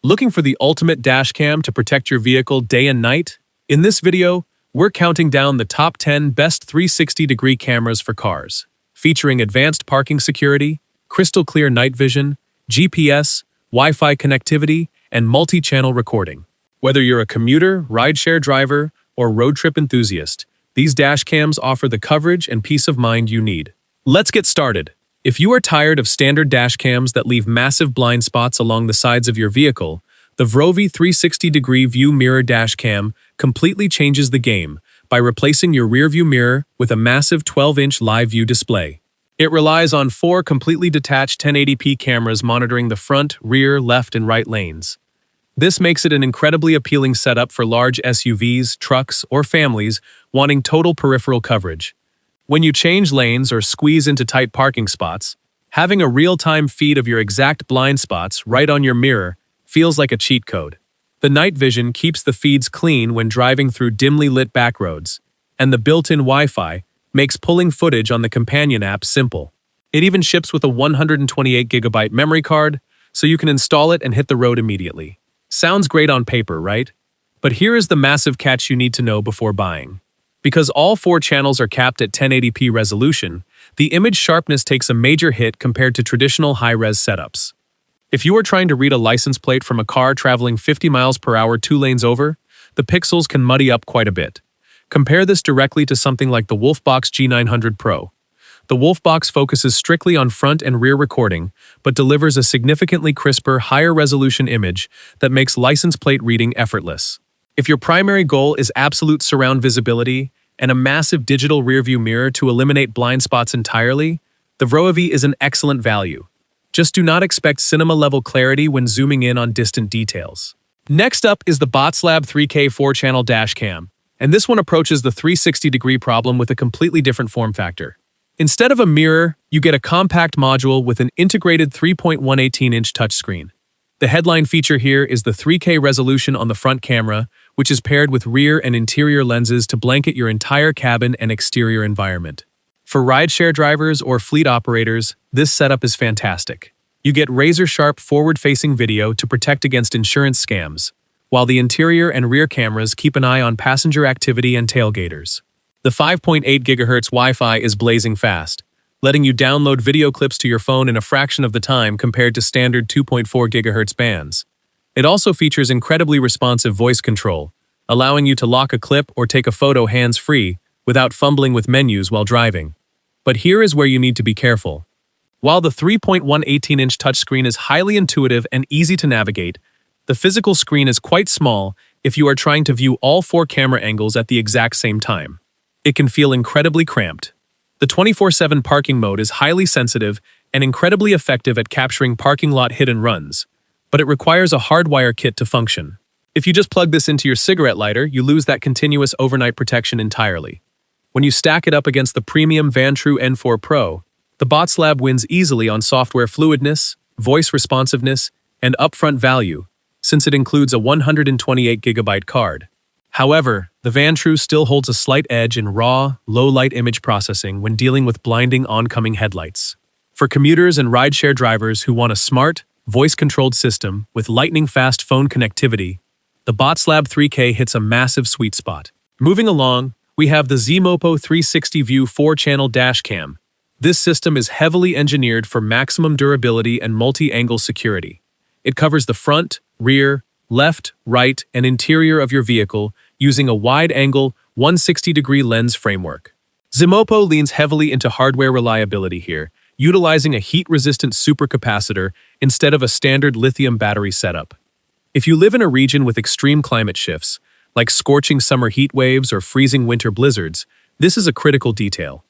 Looking for the ultimate dashcam to protect your vehicle day and night? In this video, we're counting down the top 10 best 360-degree cameras for cars, featuring advanced parking security, crystal clear night vision, GPS, Wi-Fi connectivity, and multi-channel recording. Whether you're a commuter, rideshare driver, or road trip enthusiast, these dashcams offer the coverage and peace of mind you need. Let's get started. If you are tired of standard dashcams that leave massive blind spots along the sides of your vehicle, the VROAVIE 360-degree view mirror dashcam completely changes the game by replacing your rearview mirror with a massive 12-inch live view display. It relies on 4 completely detached 1080p cameras monitoring the front, rear, left, and right lanes. This makes it an incredibly appealing setup for large SUVs, trucks, or families wanting total peripheral coverage. When you change lanes or squeeze into tight parking spots, having a real-time feed of your exact blind spots right on your mirror feels like a cheat code. The night vision keeps the feeds clean when driving through dimly lit back roads, and the built-in Wi-Fi makes pulling footage on the companion app simple. It even ships with a 128GB memory card, so you can install it and hit the road immediately. Sounds great on paper, right? But here is the massive catch you need to know before buying. Because all 4 channels are capped at 1080p resolution, the image sharpness takes a major hit compared to traditional high-res setups. If you are trying to read a license plate from a car traveling 50 miles per hour 2 lanes over, the pixels can muddy up quite a bit. Compare this directly to something like the Wolfbox G900 Pro. The Wolfbox focuses strictly on front and rear recording, but delivers a significantly crisper, higher-resolution image that makes license plate reading effortless. If your primary goal is absolute surround visibility and a massive digital rearview mirror to eliminate blind spots entirely, the VROAVIE is an excellent value. Just do not expect cinema-level clarity when zooming in on distant details. Next up is the BOTSLAB 3K 4-channel dashcam, and this one approaches the 360-degree problem with a completely different form factor. Instead of a mirror, you get a compact module with an integrated 3.118-inch touchscreen. The headline feature here is the 3K resolution on the front camera, which is paired with rear and interior lenses to blanket your entire cabin and exterior environment. For rideshare drivers or fleet operators, this setup is fantastic. You get razor-sharp forward-facing video to protect against insurance scams, while the interior and rear cameras keep an eye on passenger activity and tailgaters. The 5.8 GHz Wi-Fi is blazing fast, letting you download video clips to your phone in a fraction of the time compared to standard 2.4 GHz bands. It also features incredibly responsive voice control, allowing you to lock a clip or take a photo hands-free without fumbling with menus while driving. But here is where you need to be careful. While the 3.118-inch touchscreen is highly intuitive and easy to navigate, the physical screen is quite small if you are trying to view all 4 camera angles at the exact same time. It can feel incredibly cramped. The 24/7 parking mode is highly sensitive and incredibly effective at capturing parking lot hit-and-runs, but it requires a hardwire kit to function. If you just plug this into your cigarette lighter, you lose that continuous overnight protection entirely. When you stack it up against the premium Vantrue N4 Pro, the BOTSLAB wins easily on software fluidness, voice responsiveness, and upfront value, since it includes a 128GB card. However, the Vantrue still holds a slight edge in raw, low-light image processing when dealing with blinding oncoming headlights. For commuters and rideshare drivers who want a smart, voice-controlled system with lightning-fast phone connectivity, the BOTSLAB 3K hits a massive sweet spot. Moving along, we have the ZMOPO 360 View 4-channel dashcam. This system is heavily engineered for maximum durability and multi-angle security. It covers the front, rear, left, right, and interior of your vehicle using a wide-angle 160-degree lens framework. ZMOPO leans heavily into hardware reliability here, utilizing a heat-resistant supercapacitor instead of a standard lithium battery setup. If you live in a region with extreme climate shifts, like scorching summer heat waves or freezing winter blizzards, this is a critical detail.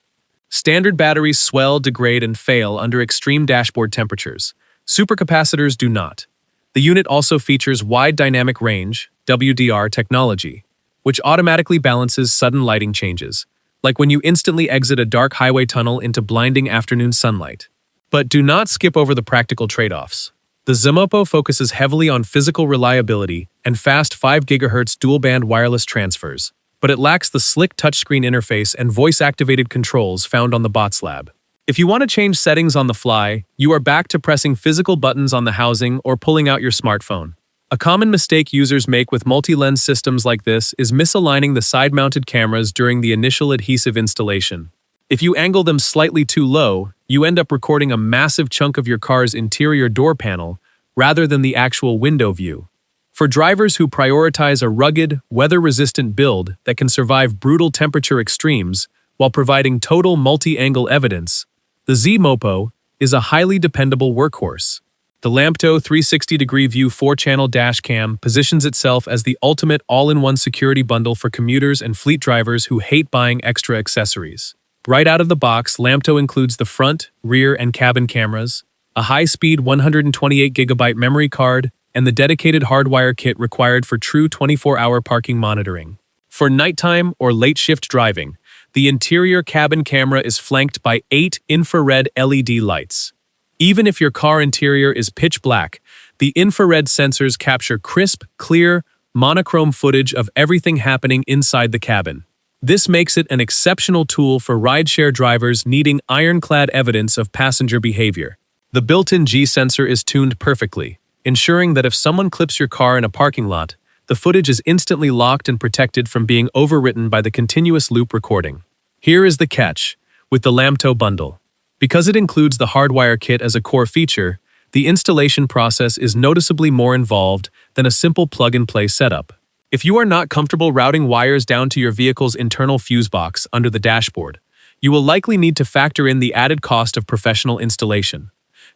Standard batteries swell, degrade, and fail under extreme dashboard temperatures. Supercapacitors do not. The unit also features wide dynamic range, WDR technology, which automatically balances sudden lighting changes, like when you instantly exit a dark highway tunnel into blinding afternoon sunlight. But do not skip over the practical trade-offs. The ZMOPO focuses heavily on physical reliability and fast 5 GHz dual-band wireless transfers, but it lacks the slick touchscreen interface and voice-activated controls found on the BOTSLAB. If you want to change settings on the fly, you are back to pressing physical buttons on the housing or pulling out your smartphone. A common mistake users make with multi-lens systems like this is misaligning the side-mounted cameras during the initial adhesive installation. If you angle them slightly too low, you end up recording a massive chunk of your car's interior door panel rather than the actual window view. For drivers who prioritize a rugged, weather-resistant build that can survive brutal temperature extremes while providing total multi-angle evidence, the ZMOPO is a highly dependable workhorse. The LAMTTO 360-degree view 4-channel dash cam positions itself as the ultimate all-in-one security bundle for commuters and fleet drivers who hate buying extra accessories. Right out of the box, LAMTTO includes the front, rear, and cabin cameras, a high-speed 128GB memory card, and the dedicated hardwire kit required for true 24-hour parking monitoring. For nighttime or late-shift driving, the interior cabin camera is flanked by 8 infrared LED lights. Even if your car interior is pitch black, the infrared sensors capture crisp, clear, monochrome footage of everything happening inside the cabin. This makes it an exceptional tool for rideshare drivers needing ironclad evidence of passenger behavior. The built-in G sensor is tuned perfectly, ensuring that if someone clips your car in a parking lot, the footage is instantly locked and protected from being overwritten by the continuous loop recording. Here is the catch with the LAMTTO bundle. Because it includes the hardwire kit as a core feature, the installation process is noticeably more involved than a simple plug-and-play setup. If you are not comfortable routing wires down to your vehicle's internal fuse box under the dashboard, you will likely need to factor in the added cost of professional installation.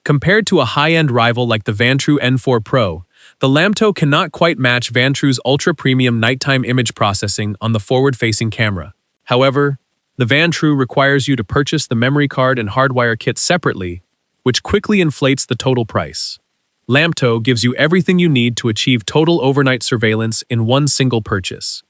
Compared to a high-end rival like the Vantrue N4 Pro, the LAMTTO cannot quite match Vantrue's ultra-premium nighttime image processing on the forward-facing camera. However, the Vantrue requires you to purchase the memory card and hardwire kit separately, which quickly inflates the total price. LAMTTO gives you everything you need to achieve total overnight surveillance in one single purchase,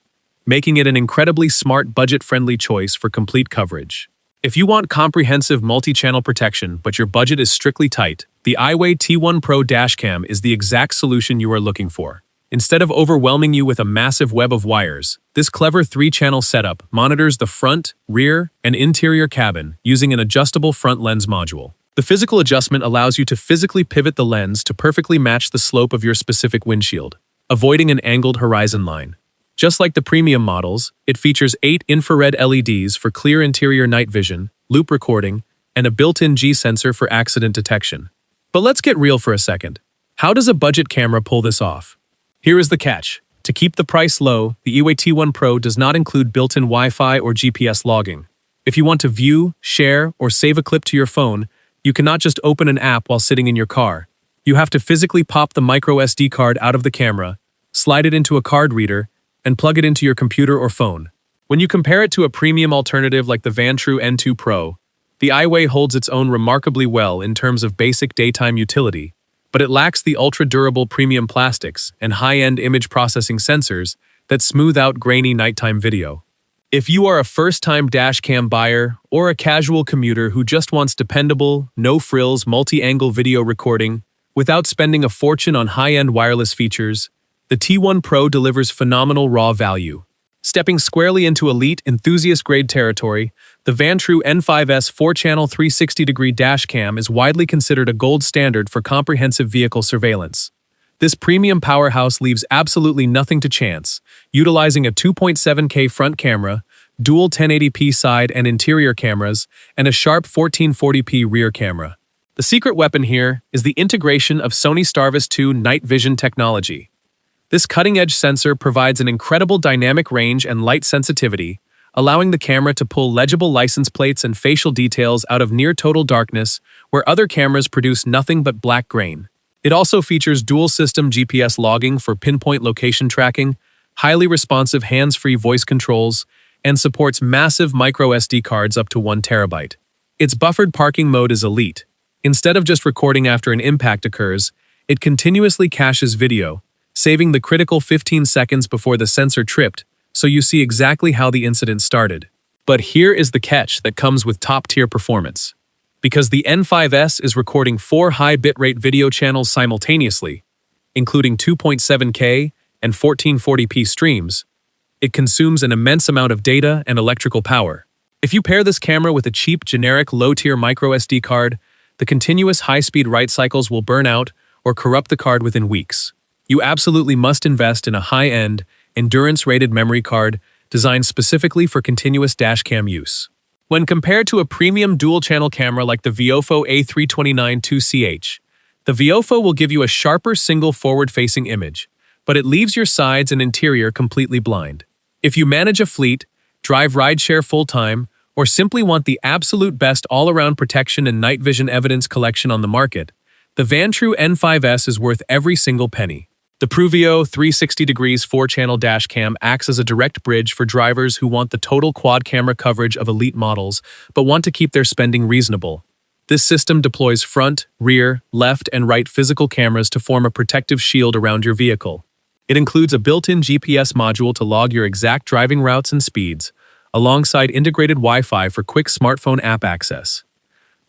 making it an incredibly smart, budget-friendly choice for complete coverage. If you want comprehensive multi-channel protection but your budget is strictly tight, the IIWEY T1 Pro Dashcam is the exact solution you are looking for. Instead of overwhelming you with a massive web of wires, this clever 3-channel setup monitors the front, rear, and interior cabin using an adjustable front lens module. The physical adjustment allows you to physically pivot the lens to perfectly match the slope of your specific windshield, avoiding an angled horizon line. Just like the premium models, it features 8 infrared LEDs for clear interior night vision, loop recording, and a built-in G sensor for accident detection. But let's get real for a second. How does a budget camera pull this off? Here is the catch. To keep the price low, the IIWEY T1 Pro does not include built-in Wi-Fi or GPS logging. If you want to view, share, or save a clip to your phone, you cannot just open an app while sitting in your car. You have to physically pop the micro SD card out of the camera, slide it into a card reader, and plug it into your computer or phone. When you compare it to a premium alternative like the Vantrue N2 Pro, the IIWEY holds its own remarkably well in terms of basic daytime utility, but it lacks the ultra-durable premium plastics and high-end image processing sensors that smooth out grainy nighttime video. If you are a first-time dashcam buyer or a casual commuter who just wants dependable, no-frills multi-angle video recording without spending a fortune on high-end wireless features, the T1 Pro delivers phenomenal raw value. Stepping squarely into elite, enthusiast-grade territory, the Vantrue N5S 4-channel 360-degree dashcam is widely considered a gold standard for comprehensive vehicle surveillance. This premium powerhouse leaves absolutely nothing to chance, utilizing a 2.7K front camera, dual 1080p side and interior cameras, and a sharp 1440p rear camera. The secret weapon here is the integration of Sony Starvis 2 night vision technology. This cutting-edge sensor provides an incredible dynamic range and light sensitivity, allowing the camera to pull legible license plates and facial details out of near-total darkness where other cameras produce nothing but black grain. It also features dual-system GPS logging for pinpoint location tracking, highly responsive hands-free voice controls, and supports massive micro SD cards up to 1 terabyte. Its buffered parking mode is elite. Instead of just recording after an impact occurs, it continuously caches video, saving the critical 15 seconds before the sensor tripped, so you see exactly how the incident started. But here is the catch that comes with top-tier performance. Because the N5S is recording 4 high bitrate video channels simultaneously, including 2.7K and 1440p streams, it consumes an immense amount of data and electrical power. If you pair this camera with a cheap, generic, low-tier micro SD card, the continuous high-speed write cycles will burn out or corrupt the card within weeks. You absolutely must invest in a high-end, endurance-rated memory card designed specifically for continuous dashcam use. When compared to a premium dual-channel camera like the VROAVIE A329 2CH, the VROAVIE will give you a sharper single forward-facing image, but it leaves your sides and interior completely blind. If you manage a fleet, drive rideshare full-time, or simply want the absolute best all-around protection and night vision evidence collection on the market, the Vantrue N5S is worth every single penny. The PRUVEEO 360 degrees 4-channel dashcam acts as a direct bridge for drivers who want the total quad-camera coverage of elite models but want to keep their spending reasonable. This system deploys front, rear, left, and right physical cameras to form a protective shield around your vehicle. It includes a built-in GPS module to log your exact driving routes and speeds, alongside integrated Wi-Fi for quick smartphone app access.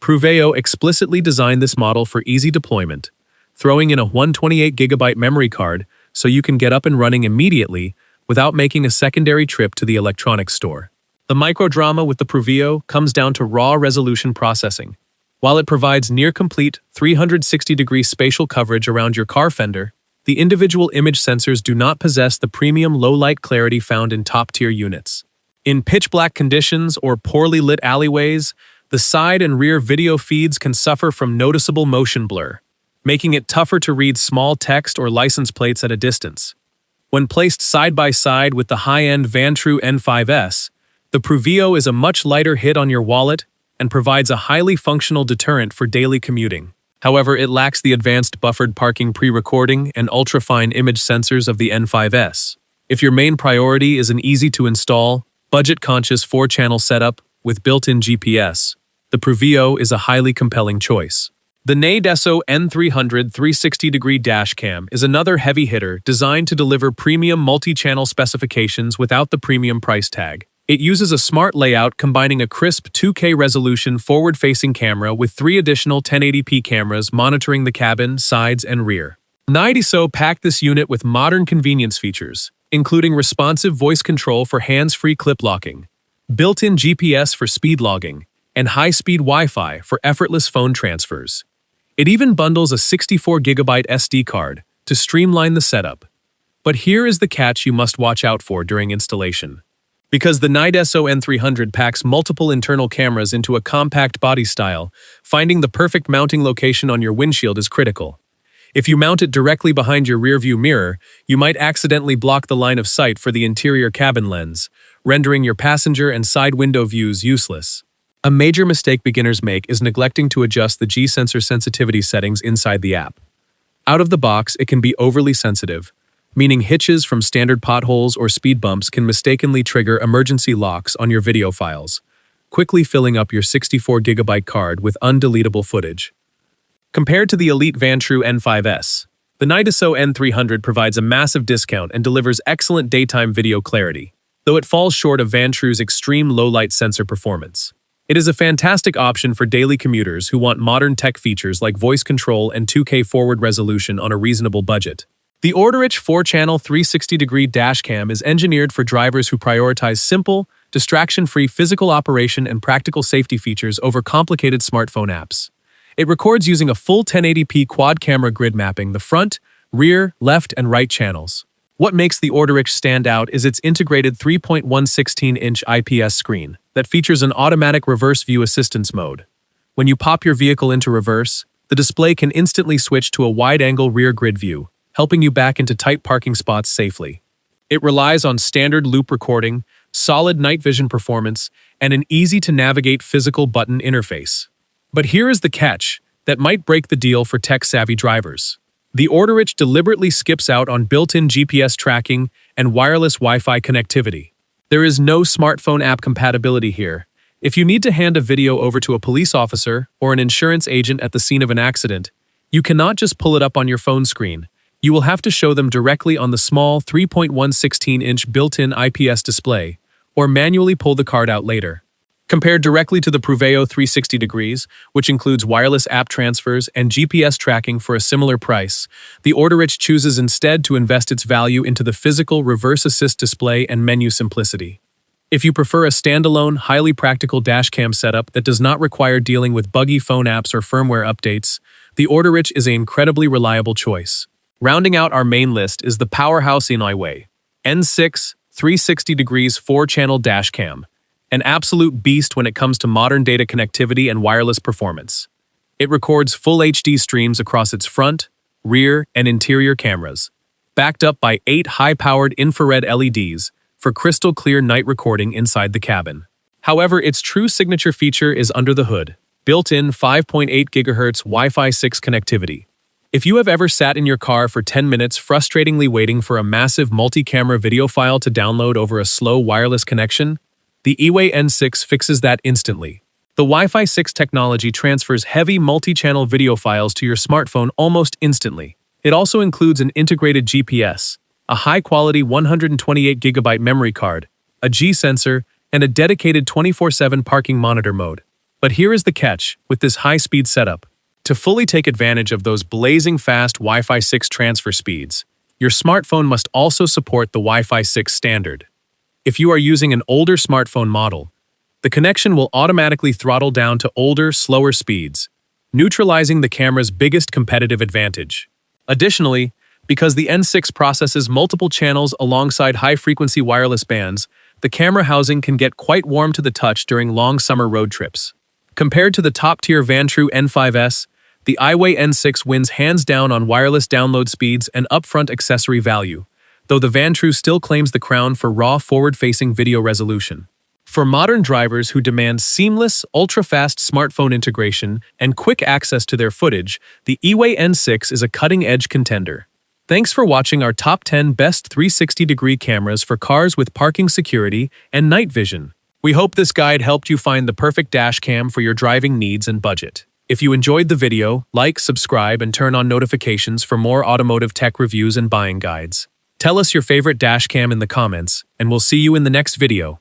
PRUVEEO explicitly designed this model for easy deployment, throwing in a 128GB memory card so you can get up and running immediately without making a secondary trip to the electronics store. The microdrama with the PRUVEEO comes down to raw resolution processing. While it provides near-complete 360-degree spatial coverage around your car fender, the individual image sensors do not possess the premium low-light clarity found in top-tier units. In pitch-black conditions or poorly lit alleyways, the side and rear video feeds can suffer from noticeable motion blur, making it tougher to read small text or license plates at a distance. When placed side by side with the high-end Vantrue N5S, the PRUVEEO is a much lighter hit on your wallet and provides a highly functional deterrent for daily commuting. However, it lacks the advanced buffered parking pre-recording and ultra-fine image sensors of the N5S. If your main priority is an easy-to-install, budget-conscious 4-channel setup with built-in GPS, the PRUVEEO is a highly compelling choice. The Neideso N300 360-degree dashcam is another heavy hitter designed to deliver premium multi-channel specifications without the premium price tag. It uses a smart layout combining a crisp 2K resolution forward-facing camera with 3 additional 1080p cameras monitoring the cabin, sides, and rear. Neideso packed this unit with modern convenience features, including responsive voice control for hands-free clip locking, built-in GPS for speed logging, and high-speed Wi-Fi for effortless phone transfers. It even bundles a 64GB SD card to streamline the setup. But here is the catch you must watch out for during installation. Because the Neideso N300 packs multiple internal cameras into a compact body style, finding the perfect mounting location on your windshield is critical. If you mount it directly behind your rearview mirror, you might accidentally block the line of sight for the interior cabin lens, rendering your passenger and side window views useless. A major mistake beginners make is neglecting to adjust the G-sensor sensitivity settings inside the app. Out of the box, it can be overly sensitive, meaning hitches from standard potholes or speed bumps can mistakenly trigger emergency locks on your video files, quickly filling up your 64GB card with undeletable footage. Compared to the elite Vantrue N5S, the Neideso N300 provides a massive discount and delivers excellent daytime video clarity, though it falls short of Vantrue's extreme low-light sensor performance. It is a fantastic option for daily commuters who want modern tech features like voice control and 2K forward resolution on a reasonable budget. The Orderich 4-channel 360-degree dashcam is engineered for drivers who prioritize simple, distraction-free physical operation and practical safety features over complicated smartphone apps. It records using a full 1080p quad-camera grid mapping the front, rear, left, and right channels. What makes the Orderich stand out is its integrated 3.116-inch IPS screen that features an automatic reverse view assistance mode. When you pop your vehicle into reverse, the display can instantly switch to a wide-angle rear grid view, helping you back into tight parking spots safely. It relies on standard loop recording, solid night vision performance, and an easy-to-navigate physical button interface. But here is the catch that might break the deal for tech-savvy drivers. The Orderich deliberately skips out on built-in GPS tracking and wireless Wi-Fi connectivity. There is no smartphone app compatibility here. If you need to hand a video over to a police officer or an insurance agent at the scene of an accident, you cannot just pull it up on your phone screen. You will have to show them directly on the small 3.116-inch built-in IPS display, or manually pull the card out later. Compared directly to the PRUVEEO 360 degrees, which includes wireless app transfers and GPS tracking for a similar price, the Orderich chooses instead to invest its value into the physical reverse assist display and menu simplicity. If you prefer a standalone, highly practical dashcam setup that does not require dealing with buggy phone apps or firmware updates, the Orderich is an incredibly reliable choice. Rounding out our main list is the powerhouse IIWEY N6 360 degrees 4-channel dash cam, an absolute beast when it comes to modern data connectivity and wireless performance. It records full HD streams across its front, rear, and interior cameras, backed up by 8 high-powered infrared LEDs for crystal-clear night recording inside the cabin. However, its true signature feature is under the hood, built-in 5.8 GHz Wi-Fi 6 connectivity. If you have ever sat in your car for 10 minutes frustratingly waiting for a massive multi-camera video file to download over a slow wireless connection, the IIWEY N6 fixes that instantly. The Wi-Fi 6 technology transfers heavy multi-channel video files to your smartphone almost instantly. It also includes an integrated GPS, a high-quality 128GB memory card, a G-sensor, and a dedicated 24/7 parking monitor mode. But here is the catch with this high-speed setup. To fully take advantage of those blazing fast Wi-Fi 6 transfer speeds, your smartphone must also support the Wi-Fi 6 standard. If you are using an older smartphone model, the connection will automatically throttle down to older, slower speeds, neutralizing the camera's biggest competitive advantage. Additionally, because the N6 processes multiple channels alongside high-frequency wireless bands, the camera housing can get quite warm to the touch during long summer road trips. Compared to the top-tier Vantrue N5S, the IIWEY N6 wins hands down on wireless download speeds and upfront accessory value, though the Vantrue still claims the crown for raw forward-facing video resolution. For modern drivers who demand seamless, ultra-fast smartphone integration and quick access to their footage, the IIWEY N6 is a cutting-edge contender. Thanks for watching our top 10 best 360-degree cameras for cars with parking security and night vision. We hope this guide helped you find the perfect dash cam for your driving needs and budget. If you enjoyed the video, like, subscribe, and turn on notifications for more automotive tech reviews and buying guides. Tell us your favorite dash cam in the comments, and we'll see you in the next video.